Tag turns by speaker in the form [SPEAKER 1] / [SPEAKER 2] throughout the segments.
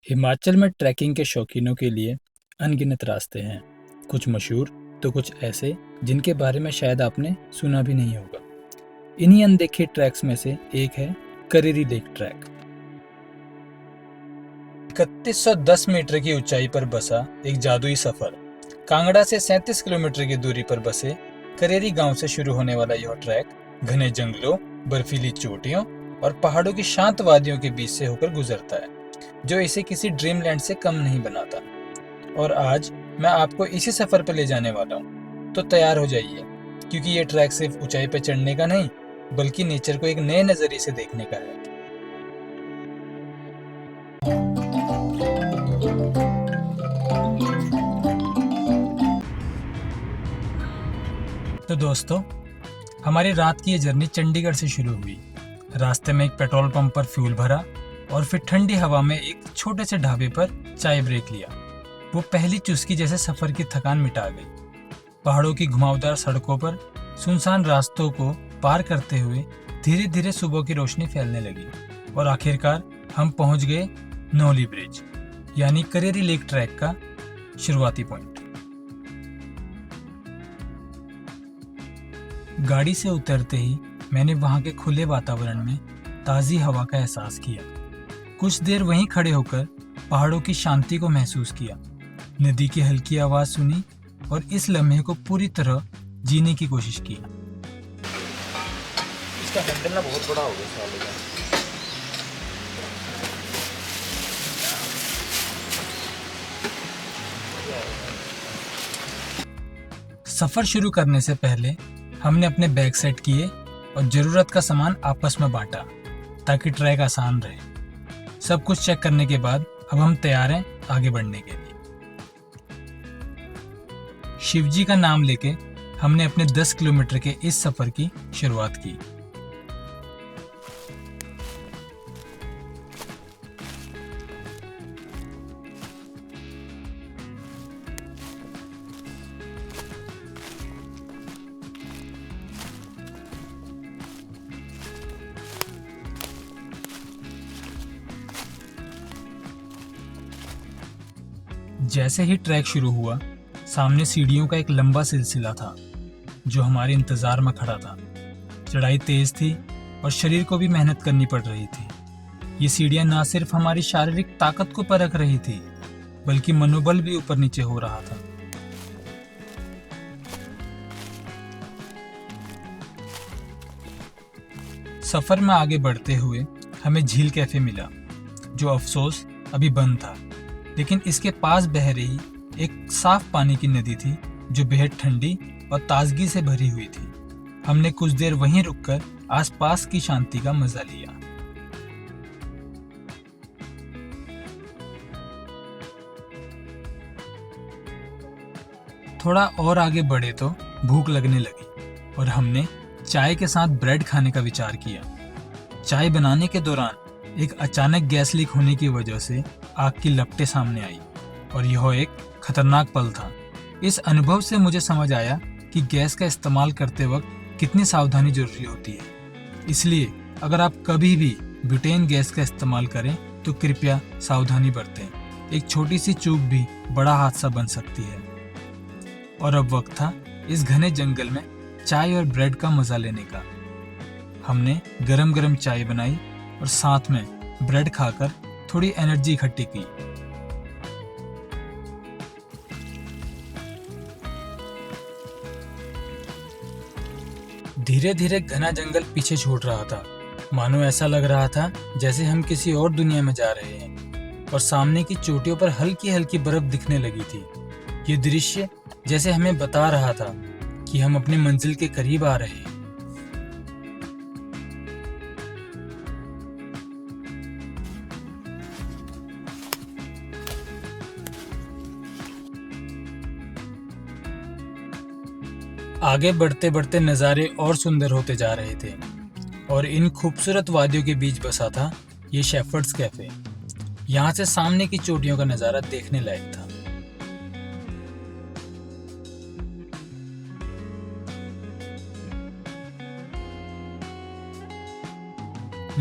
[SPEAKER 1] हिमाचल में ट्रैकिंग के शौकीनों के लिए अनगिनत रास्ते हैं। कुछ मशहूर तो कुछ ऐसे जिनके बारे में शायद आपने सुना भी नहीं होगा। इन्हीं अनदेखे ट्रैक्स में से एक है करेरी लेक ट्रैक। 3110 मीटर की ऊंचाई पर बसा एक जादुई सफर। कांगड़ा से 37 किलोमीटर की दूरी पर बसे करेरी गांव से शुरू होने वाला यह ट्रैक घने जंगलों, बर्फीली चोटियों और पहाड़ों की शांत वादियों के बीच से होकर गुजरता है, जो इसे किसी ड्रीमलैंड से कम नहीं बनाता। और आज मैं आपको इसी सफर पर ले जाने वाला हूँ। तो तैयार हो जाइए, क्योंकि ये ट्रैक सिर्फ ऊंचाई पर चढ़ने का नहीं, बल्कि नेचर को एक नए नजरिए से देखने का है। तो दोस्तों, हमारी रात की ये जर्नी चंडीगढ़ से शुरू हुई। रास्ते में एक पेट्रोल पंप पर फ्यूल भरा और फिर ठंडी हवा में एक छोटे से ढाबे पर चाय ब्रेक लिया। वो पहली चुस्की जैसे सफर की थकान मिटा गई। पहाड़ों की घुमावदार सड़कों पर सुनसान रास्तों को पार करते हुए धीरे धीरे सुबह की रोशनी फैलने लगी और आखिरकार हम पहुंच गए नौली ब्रिज, यानी करेरी लेक ट्रैक का शुरुआती पॉइंट। गाड़ी से उतरते ही मैंने वहां के खुले वातावरण में ताज़ी हवा का एहसास किया। कुछ देर वहीं खड़े होकर पहाड़ों की शांति को महसूस किया, नदी की हल्की आवाज सुनी और इस लम्हे को पूरी तरह जीने की कोशिश की।
[SPEAKER 2] इसका हैंडल ना बहुत बड़ा हो गया साले का।
[SPEAKER 1] सफर शुरू करने से पहले हमने अपने बैग सेट किए और जरूरत का सामान आपस में बांटा, ताकि ट्रैक आसान रहे। सब कुछ चेक करने के बाद अब हम तैयार हैं आगे बढ़ने के लिए। शिवजी का नाम लेके हमने अपने 10 किलोमीटर के इस सफर की शुरुआत की। जैसे ही ट्रैक शुरू हुआ, सामने सीढ़ियों का एक लंबा सिलसिला था जो हमारे इंतजार में खड़ा था। चढ़ाई तेज थी और शरीर को भी मेहनत करनी पड़ रही थी। ये सीढ़ियां ना सिर्फ हमारी शारीरिक ताकत को परख रही थी, बल्कि मनोबल भी ऊपर नीचे हो रहा था। सफर में आगे बढ़ते हुए हमें झील कैफे मिला, जो अफसोस अभी बंद था, लेकिन इसके पास बह रही एक साफ पानी की नदी थी जो बेहद ठंडी और ताजगी से भरी हुई थी। हमने कुछ देर वहीं रुककर आसपास की शांति का मजा लिया। थोड़ा और आगे बढ़े तो भूख लगने लगी और हमने चाय के साथ ब्रेड खाने का विचार किया। चाय बनाने के दौरान एक अचानक गैस लीक होने की वजह से आग की लपटें सामने आई और यह एक खतरनाक पल था। इस अनुभव से मुझे समझ आया कि गैस का इस्तेमाल करते वक्त कितनी सावधानी जरूरी होती है। इसलिए अगर आप कभी भी ब्यूटेन गैस का इस्तेमाल करें तो कृपया सावधानी बरतें। एक छोटी सी चूक भी बड़ा हादसा बन सकती है। और अब वक्त था इस घने जंगल में चाय और ब्रेड का मजा लेने का। हमने गरम गरम चाय बनाई और साथ में ब्रेड खाकर थोड़ी एनर्जी इकट्ठी की। धीरे धीरे घना जंगल पीछे छूट रहा था, मानो ऐसा लग रहा था जैसे हम किसी और दुनिया में जा रहे हैं। और सामने की चोटियों पर हल्की हल्की बर्फ दिखने लगी थी। ये दृश्य जैसे हमें बता रहा था कि हम अपनी मंजिल के करीब आ रहे हैं। आगे बढ़ते बढ़ते नज़ारे और सुंदर होते जा रहे थे और इन खूबसूरत वादियों के बीच बसा था ये शेफर्ड्स कैफे। यहाँ से सामने की चोटियों का नज़ारा देखने लायक था।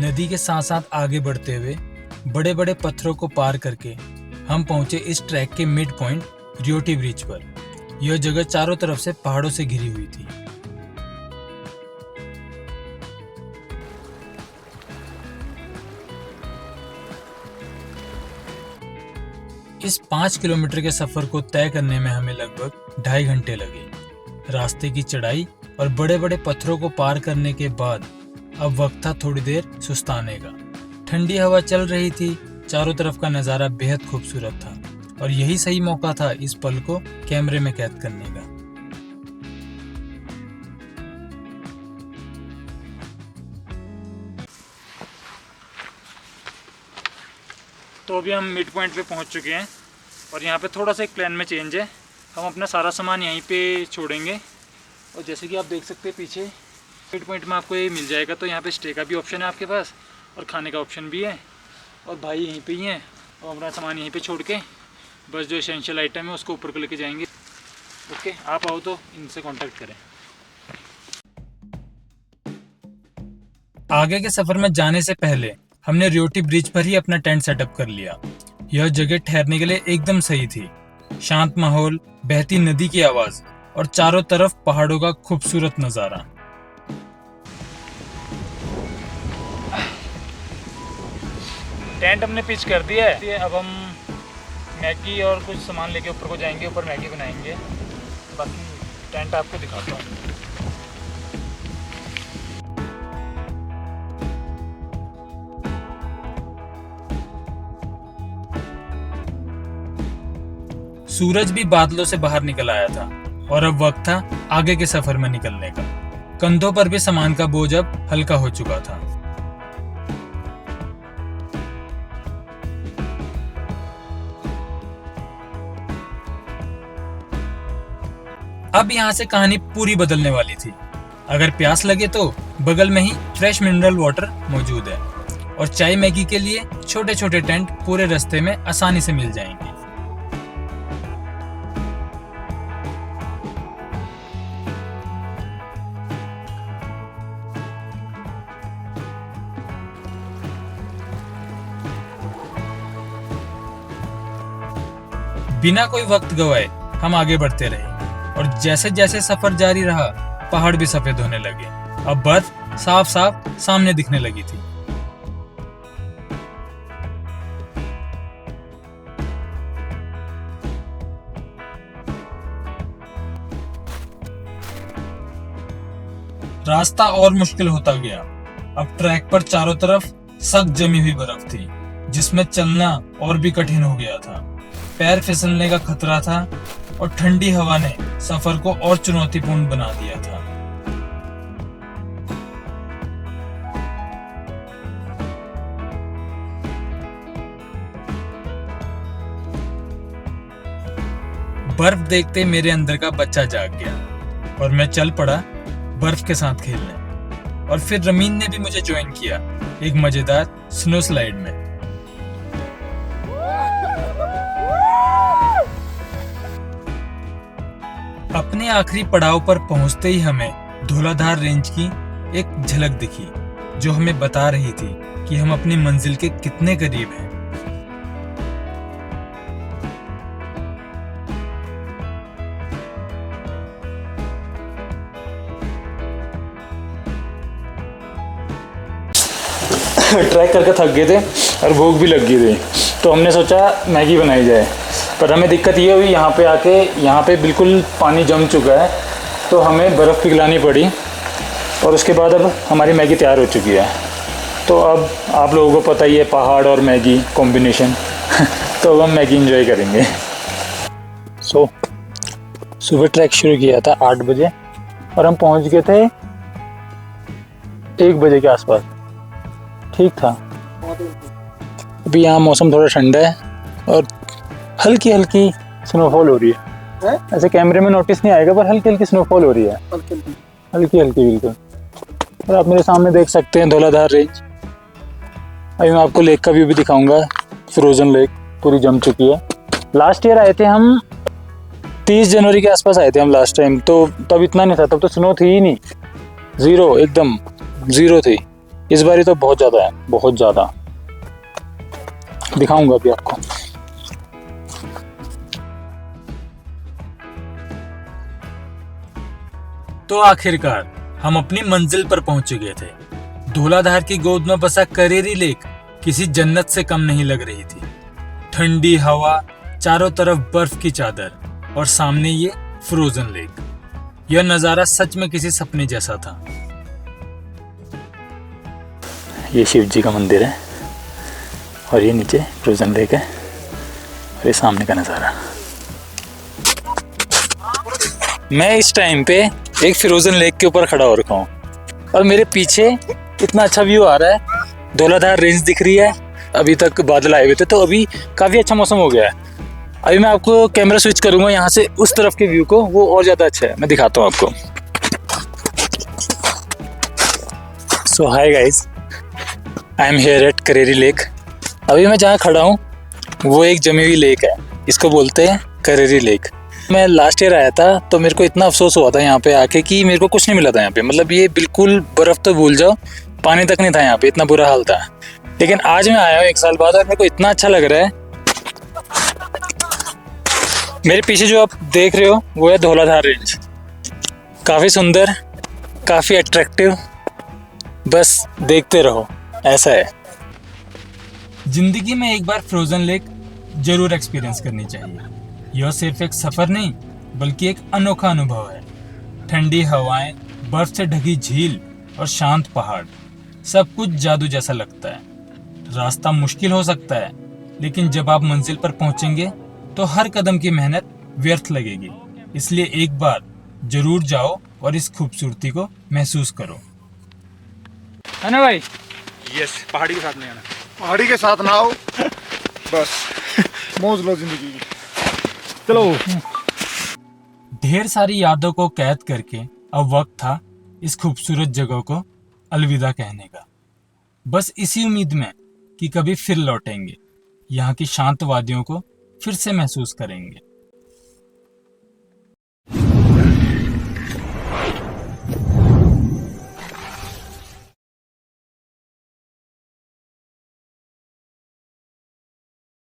[SPEAKER 1] नदी के साथ साथ आगे बढ़ते हुए बड़े बड़े पत्थरों को पार करके हम पहुंचे इस ट्रैक के मिड पॉइंट रियोटी ब्रिज पर। यह जगह चारों तरफ से पहाड़ों से घिरी हुई थी। इस 5 किलोमीटर के सफर को तय करने में हमें लगभग 2.5 घंटे लगे। रास्ते की चढ़ाई और बड़े बड़े पत्थरों को पार करने के बाद अब वक्त था थोड़ी देर सुस्ताने का। ठंडी हवा चल रही थी, चारों तरफ का नज़ारा बेहद खूबसूरत था और यही सही मौका था इस पल को कैमरे में कैद करने का।
[SPEAKER 3] तो अभी हम मिड पॉइंट पे पहुंच चुके हैं और यहाँ पे थोड़ा सा एक प्लान में चेंज है। हम अपना सारा सामान यहीं पे छोड़ेंगे और जैसे कि आप देख सकते हैं पीछे मिड पॉइंट में आपको ये मिल जाएगा। तो यहाँ पे स्टे का भी ऑप्शन है आपके पास और खाने का ऑप्शन भी है और भाई यहीं पे ही हैं और अपना सामान यहीं पे छोड़ के बस जो एसेंशियल आइटम है उसको ऊपर को लेके जाएंगे। ओके, आप आओ तो इनसे कॉन्टैक्ट करें।
[SPEAKER 1] आगे के सफर में जाने से पहले हमने रियोटी ब्रिज पर ही अपना टेंट सेटअप कर लिया। यह जगह ठहरने के लिए एकदम सही थी। शांत माहौल, बहती नदी की आवाज और चारों तरफ पहाड़ों का खूबसूरत नजारा।
[SPEAKER 3] टेंट हमने पिच कर दिया है। अब हम मैगी और कुछ सामान लेके ऊपर को जाएंगे, ऊपर मैगी बनाएंगे। बाकी टेंट आपको दिखाता हूँ।
[SPEAKER 1] सूरज भी बादलों से बाहर निकल आया था और अब वक्त था आगे के सफर में निकलने का। कंधों पर भी सामान का बोझ अब हल्का हो चुका था। अब यहाँ से कहानी पूरी बदलने वाली थी। अगर प्यास लगे तो बगल में ही फ्रेश मिनरल वाटर मौजूद है और चाय मैगी के लिए छोटे छोटे टेंट पूरे रास्ते में आसानी से मिल जाएंगे। बिना कोई वक्त गवाए हम आगे बढ़ते रहे और जैसे जैसे सफर जारी रहा पहाड़ भी सफेद होने लगे। अब बर्फ साफ साफ सामने दिखने लगी थी। रास्ता और मुश्किल होता गया। अब ट्रैक पर चारों तरफ सख्त जमी हुई बर्फ थी जिसमें चलना और भी कठिन हो गया था। पैर फिसलने का खतरा था और ठंडी हवा ने सफर को और चुनौतीपूर्ण बना दिया था। बर्फ देखते मेरे अंदर का बच्चा जाग गया और मैं चल पड़ा बर्फ के साथ खेलने। और फिर रमीन ने भी मुझे ज्वाइन किया एक मजेदार स्नो स्लाइड में। अपने आखिरी पड़ाव पर पहुंचते ही हमें धौलाधार रेंज की एक झलक दिखी जो हमें बता रही थी कि हम अपनी मंजिल के कितने करीब हैं।
[SPEAKER 3] ट्रैक करके थक गए थे और भूख भी लग गई थी तो हमने सोचा मैगी बनाई जाए। पर हमें दिक्कत ये हुई, यहाँ पे आके यहाँ पे बिल्कुल पानी जम चुका है तो हमें बर्फ़ पिघलानी पड़ी और उसके बाद अब हमारी मैगी तैयार हो चुकी है। तो अब आप लोगों को पता ही है पहाड़ और मैगी कॉम्बिनेशन तो अब हम मैगी इंजॉय करेंगे। सुबह ट्रैक शुरू किया था 8 बजे और हम पहुँच गए थे 1 बजे के आसपास। ठीक था। अभी यहाँ मौसम थोड़ा ठंडा है और हल्की हल्की स्नोफॉल हो रही है। ऐसे कैमरे में नोटिस नहीं आएगा पर हल्की हल्की स्नोफॉल हो रही है, हल्की हल्की बिल्कुल। और आप मेरे सामने देख सकते हैं धौलाधार रेंज। अभी मैं आपको लेक का व्यू भी दिखाऊंगा। फ्रोजन लेक पूरी जम चुकी है। लास्ट ईयर आए थे हम 30 जनवरी के आसपास आए थे हम लास्ट टाइम, तो तब इतना नहीं था, तब तो स्नो थी ही नहीं, ज़ीरो, एकदम ज़ीरो थी। इस बार तो बहुत ज़्यादा है, बहुत ज़्यादा। दिखाऊंगा अभी आपको।
[SPEAKER 1] तो आखिरकार हम अपनी मंजिल पर पहुंच गए थे। धौलाधार की गोद में बसा करेरी लेक किसी जन्नत से कम नहीं लग रही थी। ठंडी हवा, चारों तरफ बर्फ की चादर और सामने ये फ्रोजन लेक। यह नजारा सच में किसी सपने जैसा था।
[SPEAKER 3] ये शिव जी का मंदिर है और ये नीचे फ्रोजन लेक है और ये सामने का नज़ारा। मैं इस टाइम पे एक फ्रोजन लेक के ऊपर खड़ा हो रखा हूँ और मेरे पीछे इतना अच्छा व्यू आ रहा है। धौलाधार रेंज दिख रही है। अभी तक बादल आए हुए थे तो अभी काफ़ी अच्छा मौसम हो गया है। अभी मैं आपको कैमरा स्विच करूँगा यहाँ से उस तरफ के व्यू को, वो और ज़्यादा अच्छा है। मैं दिखाता हूँ आपको। So hi guys, I am here at Kareri Lake. अभी मैं जहाँ खड़ा हूँ वो एक जमी हुई लेक है, इसको बोलते हैं करेरी लेक। मैं लास्ट ईयर आया था तो मेरे को इतना अफसोस हुआ था यहाँ पे आके कि मेरे को कुछ नहीं मिला था यहाँ पे। मतलब ये बिल्कुल बर्फ़ तो भूल जाओ, पानी तक नहीं था यहाँ पे, इतना बुरा हाल था। लेकिन आज मैं आया हूँ 1 साल बाद और मेरे को इतना अच्छा लग रहा है। मेरे पीछे जो आप देख रहे हो वो है धौलाधार रेंज। काफ़ी सुंदर, काफ़ी अट्रैक्टिव, बस देखते रहो, ऐसा है।
[SPEAKER 1] जिंदगी में एक बार फ्रोजन लेक जरूर एक्सपीरियंस करनी चाहिए। यह सिर्फ एक सफर नहीं बल्कि एक अनोखा अनुभव है। ठंडी हवाएं, बर्फ से ढकी झील और शांत पहाड़, सब कुछ जादू जैसा लगता है। रास्ता मुश्किल हो सकता है लेकिन जब आप मंजिल पर पहुंचेंगे तो हर कदम की मेहनत व्यर्थ लगेगी। इसलिए एक बार जरूर जाओ और इस खूबसूरती को महसूस करो।
[SPEAKER 3] है ना भाई?
[SPEAKER 2] यस, पहाड़ी के साथ नहीं आना।
[SPEAKER 4] पहाड़ी के साथ ना आओ, बस मौज लो जिंदगी की। चलो।
[SPEAKER 1] ढेर सारी यादों को कैद करके अब वक्त था इस खूबसूरत जगह को अलविदा कहने का। बस इसी उम्मीद में कि कभी फिर लौटेंगे, यहाँ की शांत वादियों को फिर से महसूस करेंगे।